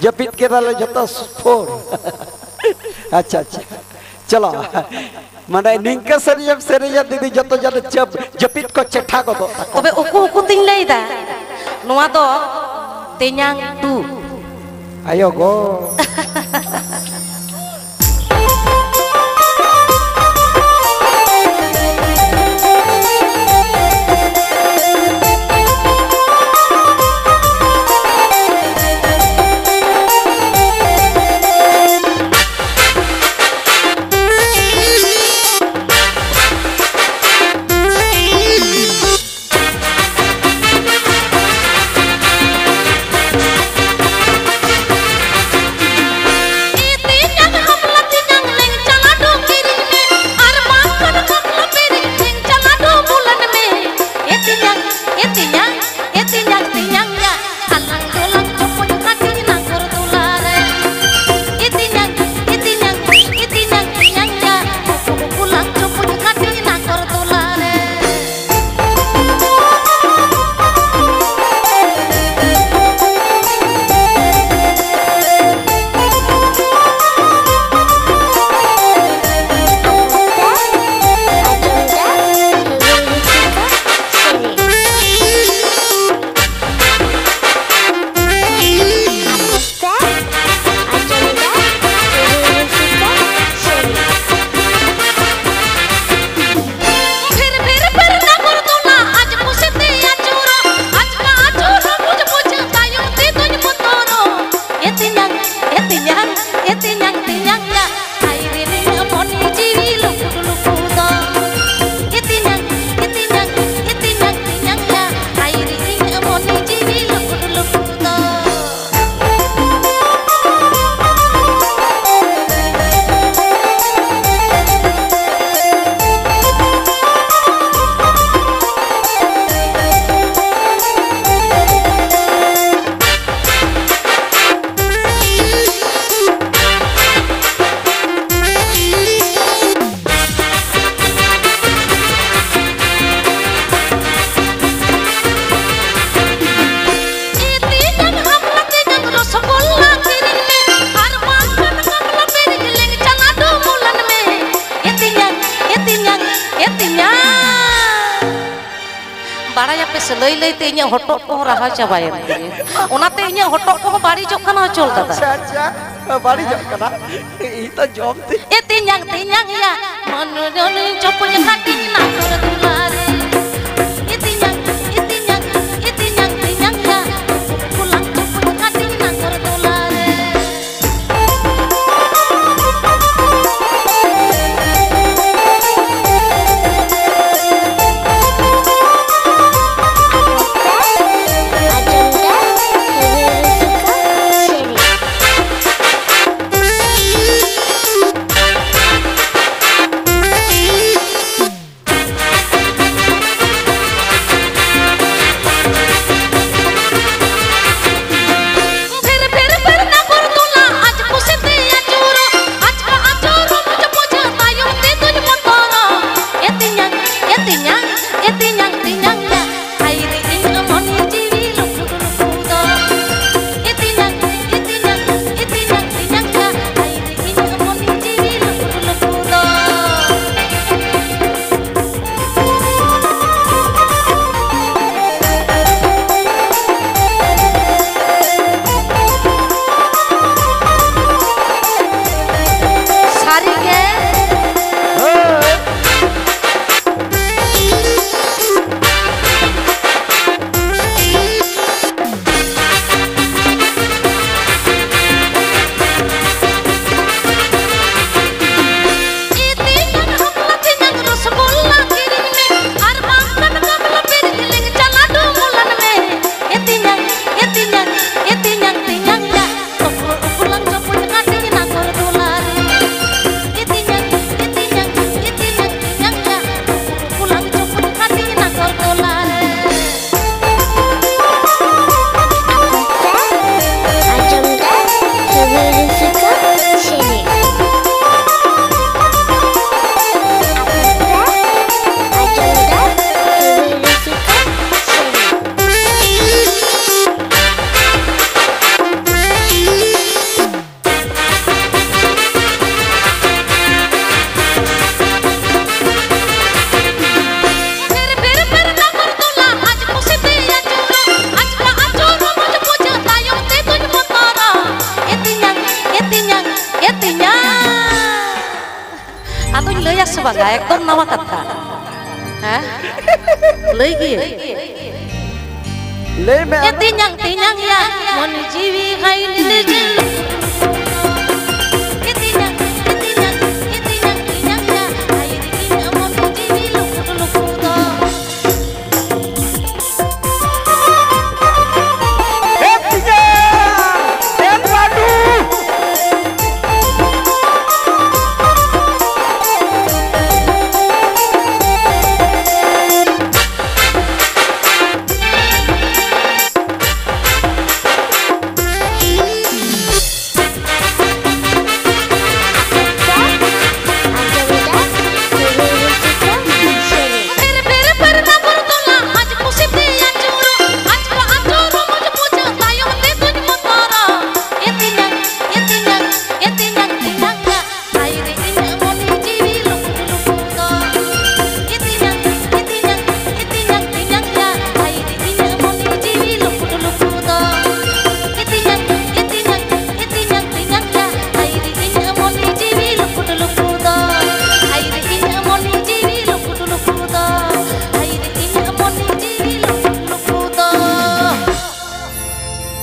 जपित के दाले जता फोर अच्छा अच्छा चलो माने निंका सरिया दीदी जतो जले जपित को चेठा को दो तबे उकु तिन लैदा नोआ दो तेन्यां तू आयो गो लई लई ते इन्या हटो को रहा चाबायन ओनाते इन्या हटो को बाड़ी जो खाना चल दादा अच्छा अच्छा बाड़ी जो खाना ई तो जॉब थी ए तिन्यां या मन जन चप खाटी ना कर दुलारे ए तिन्यां या पुलां चप खाटी ना कर दुलारे बांगा एकदम नवा कथा हां लई गे ले में तिnyang tinyang ya mon jiwi hai lil tinyang ya hai din mon jiwi luk luk do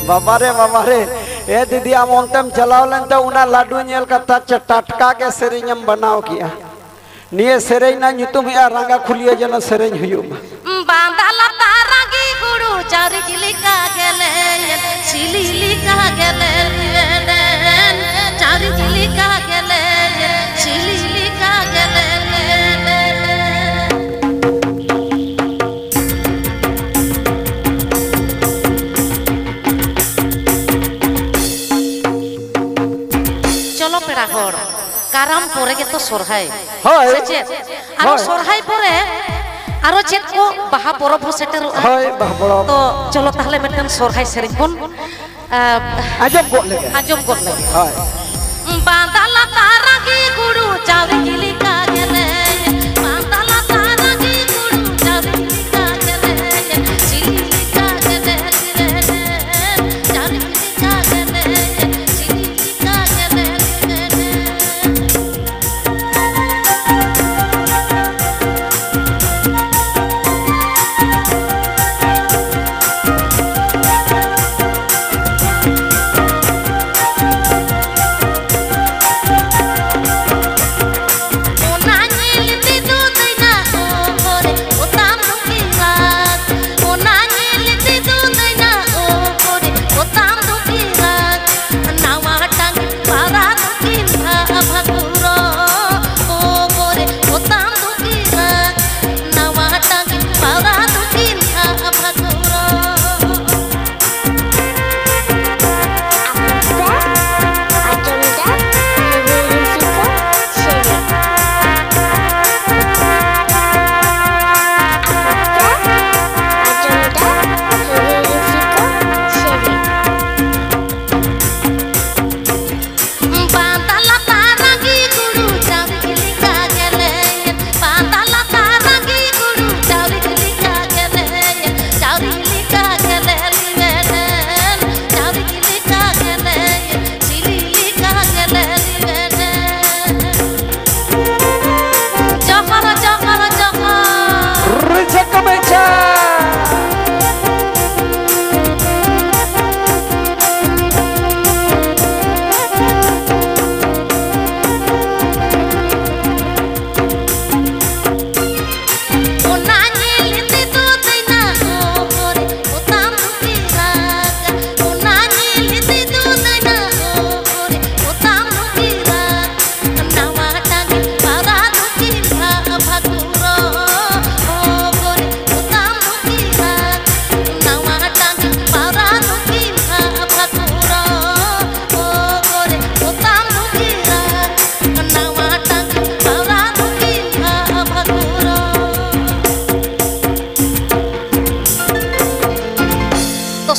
बाबा रे ए दीदी आम ओंतेम चलाव लन तो उना लाडू नेल कथा टटका के सेरेñam बनाव किया निये सेरेñ ना nyutum या रंगा खुलिया जन सेरेñ हुयु बांदाला तारागी गुरु चारि लिका गेले सिली लिका गेले चारि लिका गेले सिली लिका गेले चलो पेड़ा हर काराम परे के तो सोरहाय होय सेचे आरो सोरहाय परे आरो चेत को बाहा परब हो सेटर होय बाहा परब तो चलो ताहले मेटन सोरहाय सेरेñ बन आजम गोट लगे होय बांदाला तारागी गुरु चावरी लिका गेले बांदाला तारागी गुरु चावरी लिका गेले सिली लिका गेले चावरी लिका गेले सिली लिका गेले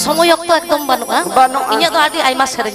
समय एकदम बानुआ इन्या तो आदि आइमा सेरेñ